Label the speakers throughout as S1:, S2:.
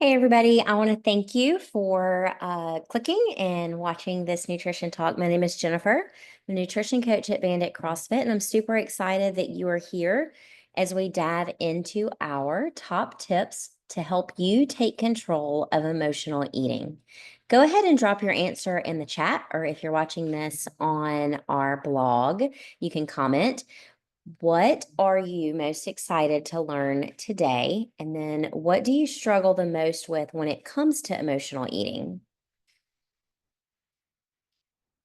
S1: Hey, everybody. I want to thank you for clicking and watching this nutrition talk. My name is Jennifer. I'm a nutrition coach at Bandit CrossFit, and I'm super excited that you are here as we dive into our top tips to help you take control of emotional eating. Go ahead and drop your answer in the chat, or if you're watching this on our blog, you can comment. What are you most excited to learn today? And then what do you struggle the most with when it comes to emotional eating?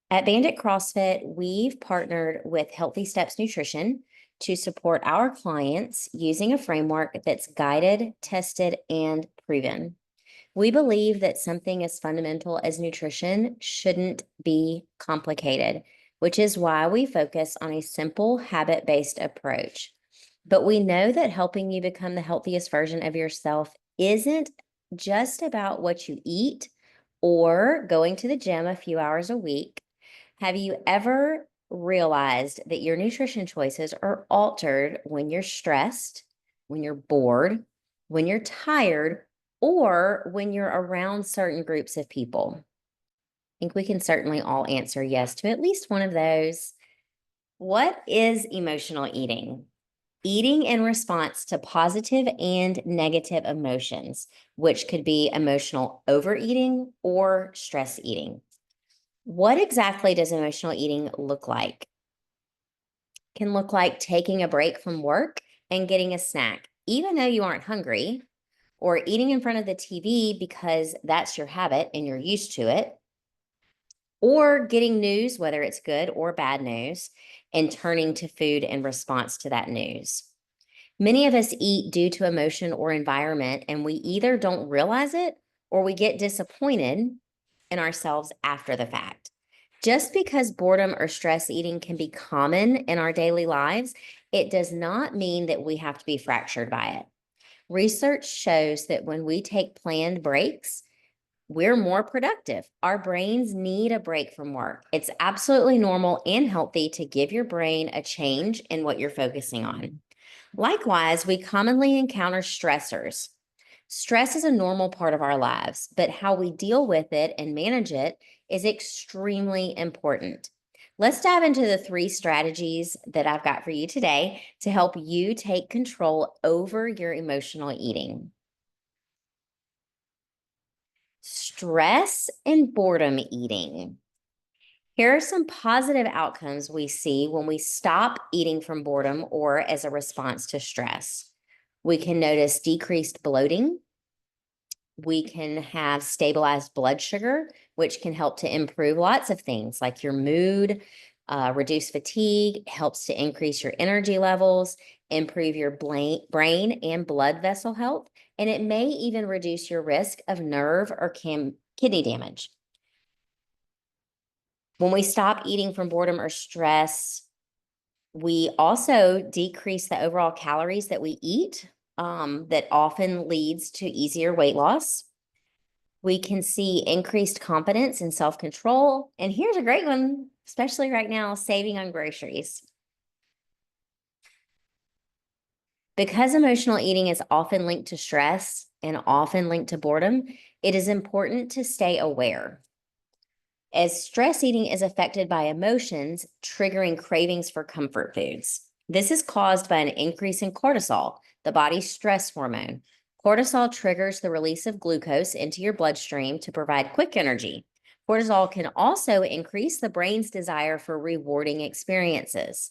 S1: At Bandit CrossFit, we've partnered with Healthy Steps Nutrition to support our clients using a framework that's guided, tested, and proven. We believe that something as fundamental as nutrition shouldn't be complicated, which is why we focus on a simple habit-based approach. But we know that helping you become the healthiest version of yourself isn't just about what you eat or going to the gym a few hours a week. Have you ever realized that your nutrition choices are altered when you're stressed, when you're bored, when you're tired, or when you're around certain groups of people? I think we can certainly all answer yes to at least one of those. What is emotional eating? Eating in response to positive and negative emotions, which could be emotional overeating or stress eating. What exactly does emotional eating look like? It can look like taking a break from work and getting a snack, even though you aren't hungry, or eating in front of the TV because that's your habit and you're used to it, or getting news, whether it's good or bad news, and turning to food in response to that news. Many of us eat due to emotion or environment, and we either don't realize it or we get disappointed in ourselves after the fact. Just because boredom or stress eating can be common in our daily lives, it does not mean that we have to be fractured by it. Research shows that when we take planned breaks, we're more productive. Our brains need a break from work. It's absolutely normal and healthy to give your brain a change in what you're focusing on. Likewise, we commonly encounter stressors. Stress is a normal part of our lives, but how we deal with it and manage it is extremely important. Let's dive into the 3 strategies that I've got for you today to help you take control over your emotional eating. Stress and boredom eating. Here are some positive outcomes we see when we stop eating from boredom or as a response to stress. We can notice decreased bloating. We can have stabilized blood sugar, which can help to improve lots of things like your mood, reduce fatigue, helps to increase your energy levels, improve your brain and blood vessel health, and it may even reduce your risk of nerve or kidney damage. When we stop eating from boredom or stress, we also decrease the overall calories that we eat, that often leads to easier weight loss. We can see increased confidence and self-control. And here's a great one, especially right now, saving on groceries. Because emotional eating is often linked to stress and often linked to boredom, it is important to stay aware. As stress eating is affected by emotions, triggering cravings for comfort foods. This is caused by an increase in cortisol, the body's stress hormone. Cortisol triggers the release of glucose into your bloodstream to provide quick energy. Cortisol can also increase the brain's desire for rewarding experiences.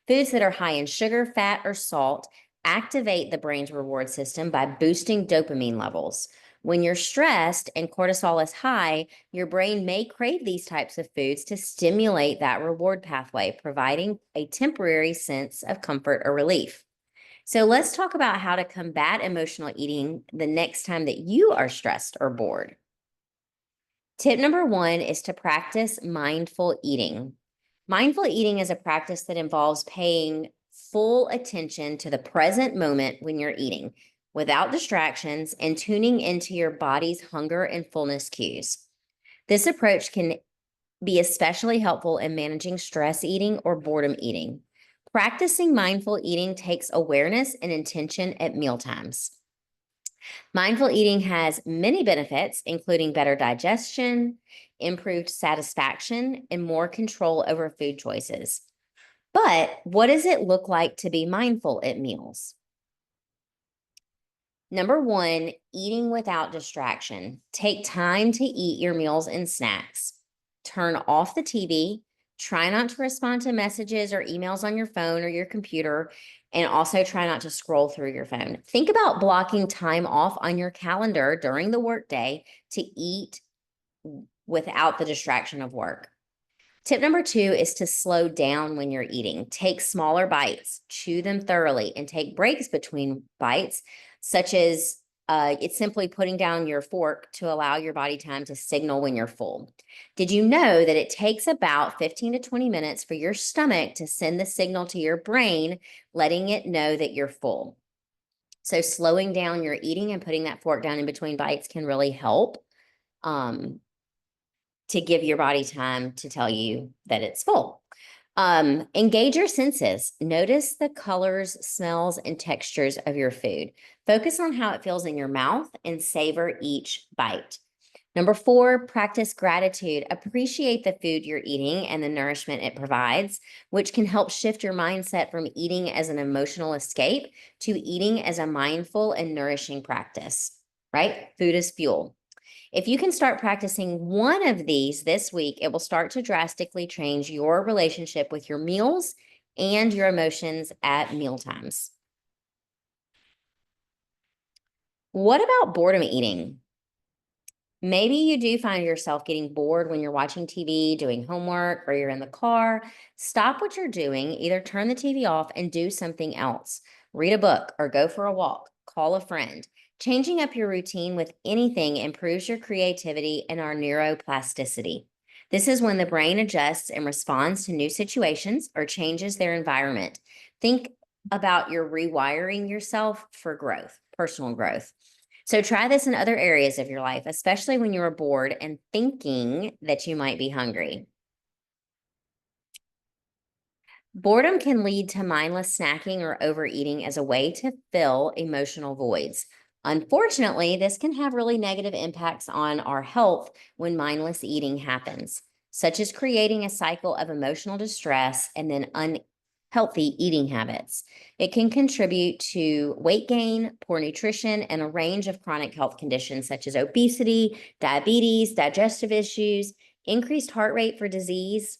S1: Foods that are high in sugar, fat, or salt activate the brain's reward system by boosting dopamine levels. When you're stressed and cortisol is high, your brain may crave these types of foods to stimulate that reward pathway, providing a temporary sense of comfort or relief. So let's talk about how to combat emotional eating the next time that you are stressed or bored. Tip number 1 is to practice mindful eating. Mindful eating is a practice that involves paying full attention to the present moment when you're eating, without distractions, and tuning into your body's hunger and fullness cues. This approach can be especially helpful in managing stress eating or boredom eating. Practicing mindful eating takes awareness and intention at mealtimes. Mindful eating has many benefits, including better digestion, improved satisfaction, and more control over food choices. But what does it look like to be mindful at meals? Number one, eating without distraction. Take time to eat your meals and snacks. Turn off the TV. Try not to respond to messages or emails on your phone or your computer. And also try not to scroll through your phone. Think about blocking time off on your calendar during the workday to eat without the distraction of work. Tip number 2 is to slow down when you're eating. Take smaller bites, chew them thoroughly, and take breaks between bites, such as it's simply putting down your fork to allow your body time to signal when you're full. Did you know that it takes about 15 to 20 minutes for your stomach to send the signal to your brain, letting it know that you're full? So slowing down your eating and putting that fork down in between bites can really help to give your body time to tell you that it's full. Engage your senses. Notice the colors, smells, and textures of your food. Focus on how it feels in your mouth and savor each bite. Number 4, practice gratitude. Appreciate the food you're eating and the nourishment it provides, which can help shift your mindset from eating as an emotional escape to eating as a mindful and nourishing practice, right? Food is fuel. If you can start practicing one of these this week, it will start to drastically change your relationship with your meals and your emotions at meal times. What about boredom eating? Maybe you do find yourself getting bored when you're watching TV, doing homework, or you're in the car. Stop what you're doing, either turn the TV off and do something else. Read a book or go for a walk. Call a friend. Changing up your routine with anything improves your creativity and our neuroplasticity. This is when the brain adjusts and responds to new situations or changes their environment. Think about your rewiring yourself for growth, personal growth. So try this in other areas of your life, especially when you are bored and thinking that you might be hungry. Boredom can lead to mindless snacking or overeating as a way to fill emotional voids. Unfortunately, this can have really negative impacts on our health when mindless eating happens, such as creating a cycle of emotional distress and then unhealthy eating habits. It can contribute to weight gain, poor nutrition, and a range of chronic health conditions such as obesity, diabetes, digestive issues, increased heart rate for disease,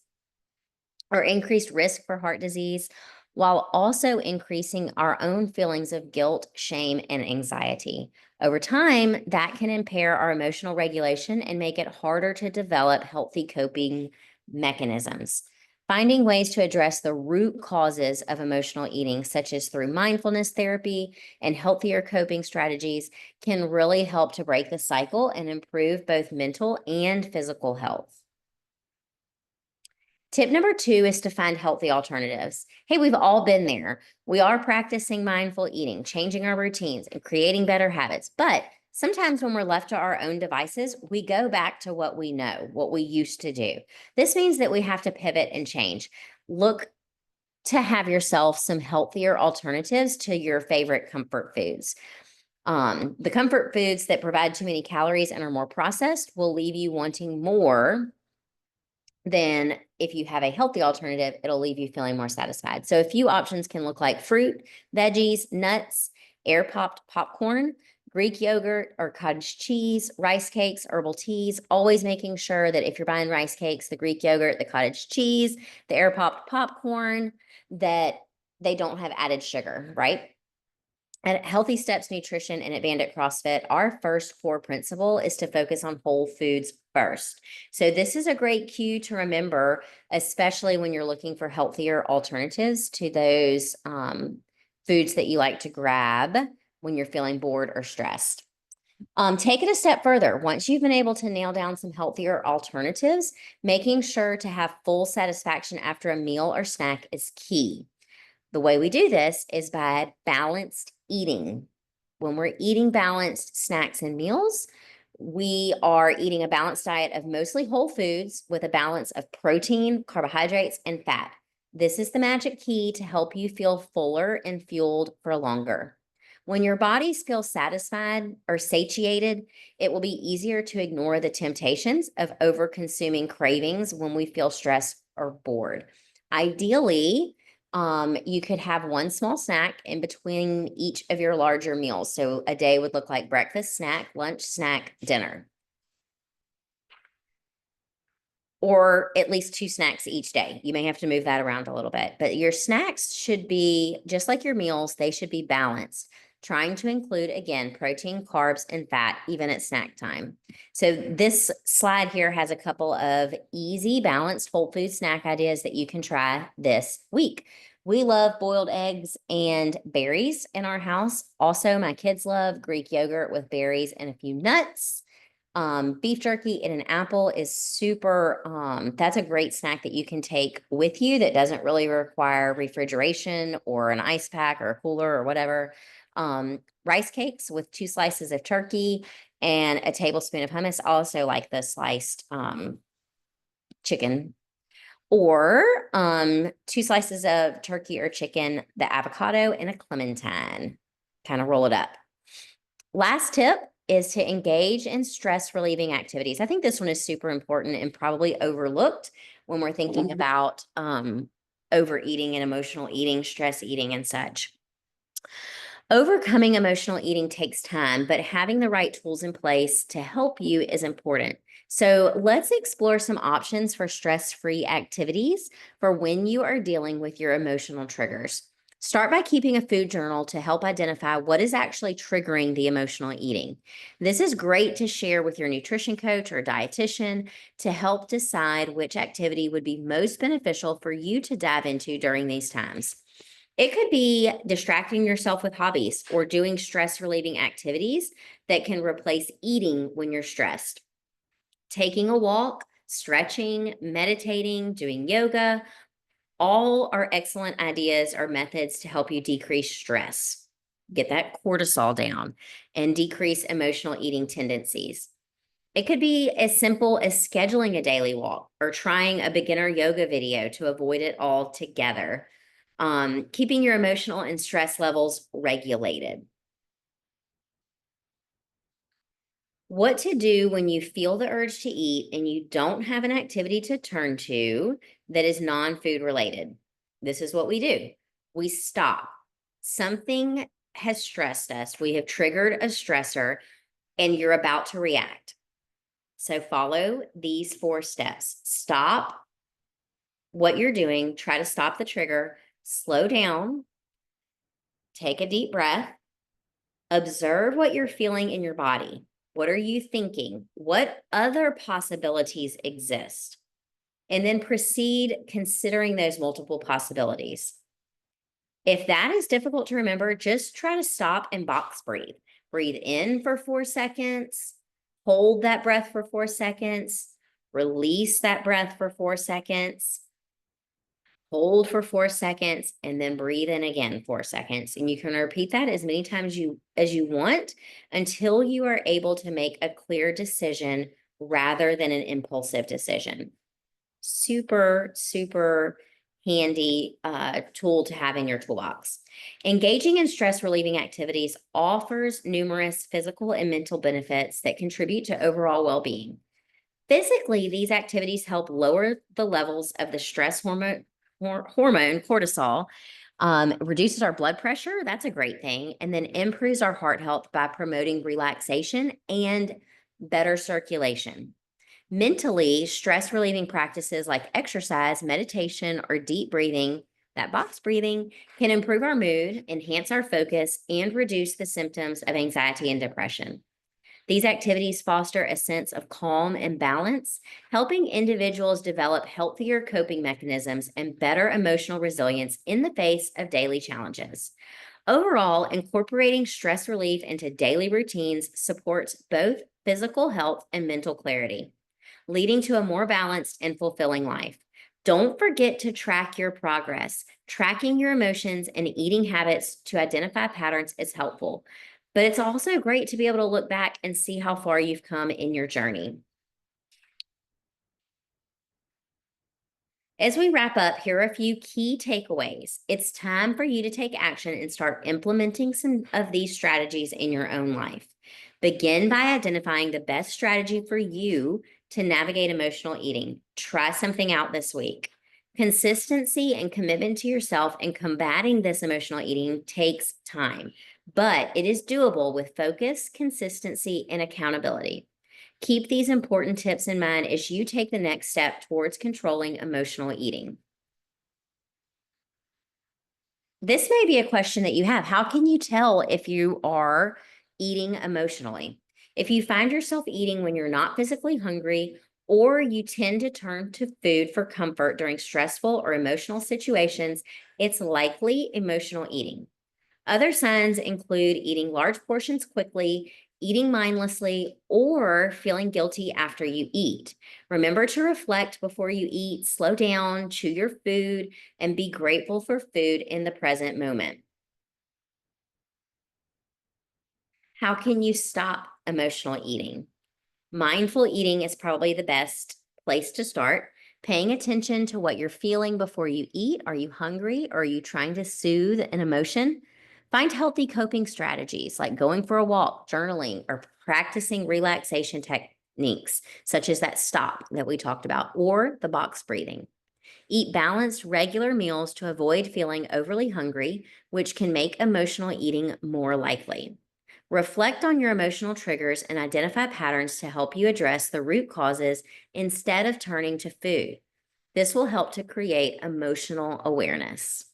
S1: or increased risk for heart disease, while also increasing our own feelings of guilt, shame, and anxiety. Over time, that can impair our emotional regulation and make it harder to develop healthy coping mechanisms. Finding ways to address the root causes of emotional eating, such as through mindfulness therapy and healthier coping strategies, can really help to break the cycle and improve both mental and physical health. Tip number 2 is to find healthy alternatives. Hey, we've all been there. We are practicing mindful eating, changing our routines, and creating better habits. But sometimes when we're left to our own devices, we go back to what we know, what we used to do. This means that we have to pivot and change. Look to have yourself some healthier alternatives to your favorite comfort foods. The comfort foods that provide too many calories and are more processed will leave you wanting more. Then if you have a healthy alternative, it'll leave you feeling more satisfied. So a few options can look like fruit, veggies, nuts, air popped popcorn, Greek yogurt or cottage cheese, rice cakes, herbal teas, always making sure that if you're buying rice cakes, the Greek yogurt, the cottage cheese, the air popped popcorn, that they don't have added sugar, right? At Healthy Steps Nutrition and at Bandit CrossFit, our first core principle is to focus on whole foods first. So this is a great cue to remember, especially when you're looking for healthier alternatives to those foods that you like to grab when you're feeling bored or stressed. Take it a step further. Once you've been able to nail down some healthier alternatives, making sure to have full satisfaction after a meal or snack is key. The way we do this is by balanced eating. When we're eating balanced snacks and meals, we are eating a balanced diet of mostly whole foods with a balance of protein, carbohydrates, and fat. This is the magic key to help you feel fuller and fueled for longer. When your body feels satisfied or satiated, it will be easier to ignore the temptations of over-consuming cravings when we feel stressed or bored. Ideally, you could have one small snack in between each of your larger meals. So a day would look like breakfast, snack, lunch, snack, dinner, or at least 2 snacks each day. You may have to move that around a little bit, but your snacks should be just like your meals, they should be balanced, trying to include, again, protein, carbs, and fat, even at snack time. So this slide here has a couple of easy, balanced whole food snack ideas that you can try this week. We love boiled eggs and berries in our house. Also, my kids love Greek yogurt with berries and a few nuts. Beef jerky and an apple is super, that's a great snack that you can take with you that doesn't really require refrigeration or an ice pack or a cooler or whatever. Rice cakes with 2 slices of turkey and a tablespoon of hummus. I also like the sliced chicken, or 2 slices of turkey or chicken, the avocado, and a clementine. Kind of roll it up. Last tip is to engage in stress relieving activities. I think this one is super important and probably overlooked when we're thinking about overeating and emotional eating, stress eating, and such. Overcoming emotional eating takes time, but having the right tools in place to help you is important. So let's explore some options for stress-free activities for when you are dealing with your emotional triggers. Start by keeping a food journal to help identify what is actually triggering the emotional eating. This is great to share with your nutrition coach or dietitian to help decide which activity would be most beneficial for you to dive into during these times. It could be distracting yourself with hobbies or doing stress relieving activities that can replace eating when you're stressed. Taking a walk, stretching, meditating, doing yoga, all are excellent ideas or methods to help you decrease stress, get that cortisol down, and decrease emotional eating tendencies. It could be as simple as scheduling a daily walk or trying a beginner yoga video to avoid it altogether. Keeping your emotional and stress levels regulated. What to do when you feel the urge to eat and you don't have an activity to turn to that is non-food related. This is what we do. We stop. Something has stressed us. We have triggered a stressor and you're about to react. So follow these 4 steps. Stop what you're doing. Try to stop the trigger. Slow down. Take a deep breath. Observe what you're feeling in your body. What are you thinking? What other possibilities exist? And then proceed considering those multiple possibilities. If that is difficult to remember, just try to stop and box breathe. Breathe in for 4 seconds. Hold that breath for 4 seconds. Release that breath for 4 seconds. Hold for 4 seconds and then breathe in again 4 seconds. And you can repeat that as many times as you want until you are able to make a clear decision rather than an impulsive decision. Super, super handy tool to have in your toolbox. Engaging in stress relieving activities offers numerous physical and mental benefits that contribute to overall well-being. Physically, these activities help lower the levels of the stress hormone cortisol, reduces our blood pressure. That's a great thing. And then improves our heart health by promoting relaxation and better circulation. Mentally, stress relieving practices like exercise, meditation, or deep breathing, that box breathing, can improve our mood, enhance our focus, and reduce the symptoms of anxiety and depression. These activities foster a sense of calm and balance, helping individuals develop healthier coping mechanisms and better emotional resilience in the face of daily challenges. Overall, incorporating stress relief into daily routines supports both physical health and mental clarity, leading to a more balanced and fulfilling life. Don't forget to track your progress. Tracking your emotions and eating habits to identify patterns is helpful. But it's also great to be able to look back and see how far you've come in your journey. As we wrap up, here are a few key takeaways. It's time for you to take action and start implementing some of these strategies in your own life. Begin by identifying the best strategy for you to navigate emotional eating. Try something out this week. Consistency and commitment to yourself in combating this emotional eating takes time, but it is doable with focus, consistency, and accountability. Keep these important tips in mind as you take the next step towards controlling emotional eating. This may be a question that you have. How can you tell if you are eating emotionally? If you find yourself eating when you're not physically hungry, or you tend to turn to food for comfort during stressful or emotional situations, it's likely emotional eating. Other signs include eating large portions quickly, eating mindlessly, or feeling guilty after you eat. Remember to reflect before you eat, slow down, chew your food, and be grateful for food in the present moment. How can you stop emotional eating? Mindful eating is probably the best place to start. Paying attention to what you're feeling before you eat. Are you hungry? Or are you trying to soothe an emotion? Find healthy coping strategies like going for a walk, journaling, or practicing relaxation techniques, such as that stop that we talked about, or the box breathing. Eat balanced, regular meals to avoid feeling overly hungry, which can make emotional eating more likely. Reflect on your emotional triggers and identify patterns to help you address the root causes instead of turning to food. This will help to create emotional awareness.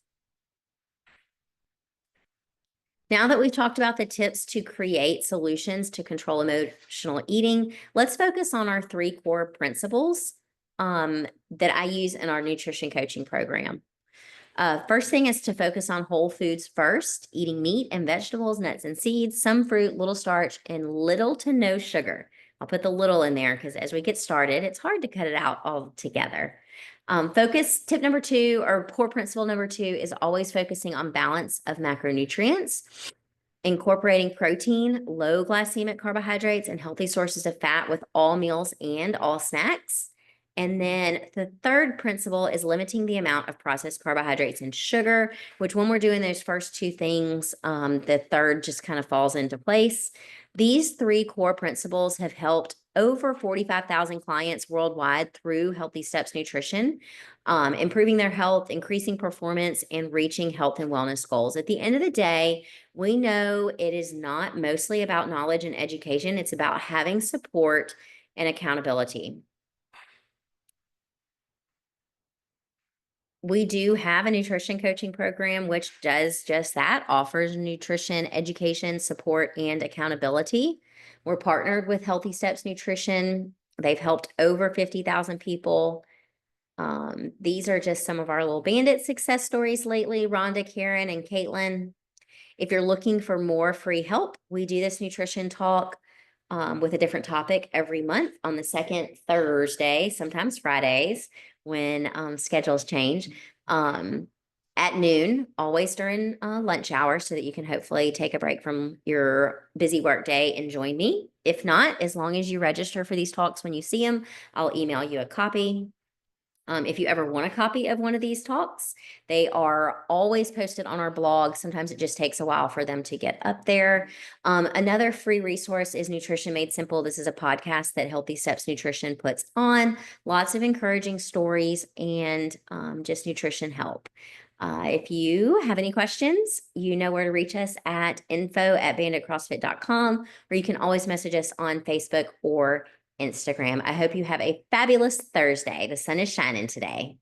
S1: Now that we've talked about the tips to create solutions to control emotional eating, let's focus on our three core principles that I use in our nutrition coaching program. First thing is to focus on whole foods first, eating meat and vegetables, nuts and seeds, some fruit, little starch, and little to no sugar. I'll put the little in there because as we get started, it's hard to cut it out altogether. Focus tip number two, or core principle number two, is always focusing on balance of macronutrients, incorporating protein, low glycemic carbohydrates, and healthy sources of fat with all meals and all snacks. And then the third principle is limiting the amount of processed carbohydrates and sugar, which when we're doing those first two things, the third just kind of falls into place. These three core principles have helped over 45,000 clients worldwide through Healthy Steps Nutrition, improving their health, increasing performance, and reaching health and wellness goals. At the end of the day, we know it is not mostly about knowledge and education. It's about having support and accountability. We do have a nutrition coaching program, which does just that, offers nutrition, education, support, and accountability. We're partnered with Healthy Steps Nutrition. They've helped over 50,000 people. These are just some of our little bandit success stories lately, Rhonda, Karen, and Caitlin. If you're looking for more free help, we do this nutrition talk with a different topic every month on the second Thursday, sometimes Fridays when schedules change, at noon, always during lunch hour, so that you can hopefully take a break from your busy work day and join me. If not, as long as you register for these talks when you see them, I'll email you a copy. If you ever want a copy of one of these talks, they are always posted on our blog. Sometimes it just takes a while for them to get up there. Another free resource is Nutrition Made Simple. This is a podcast that Healthy Steps Nutrition puts on. Lots of encouraging stories and just nutrition help. If you have any questions, you know where to reach us at info@banditcrossfit.com, or you can always message us on Facebook or Instagram. I hope you have a fabulous Thursday. The sun is shining today.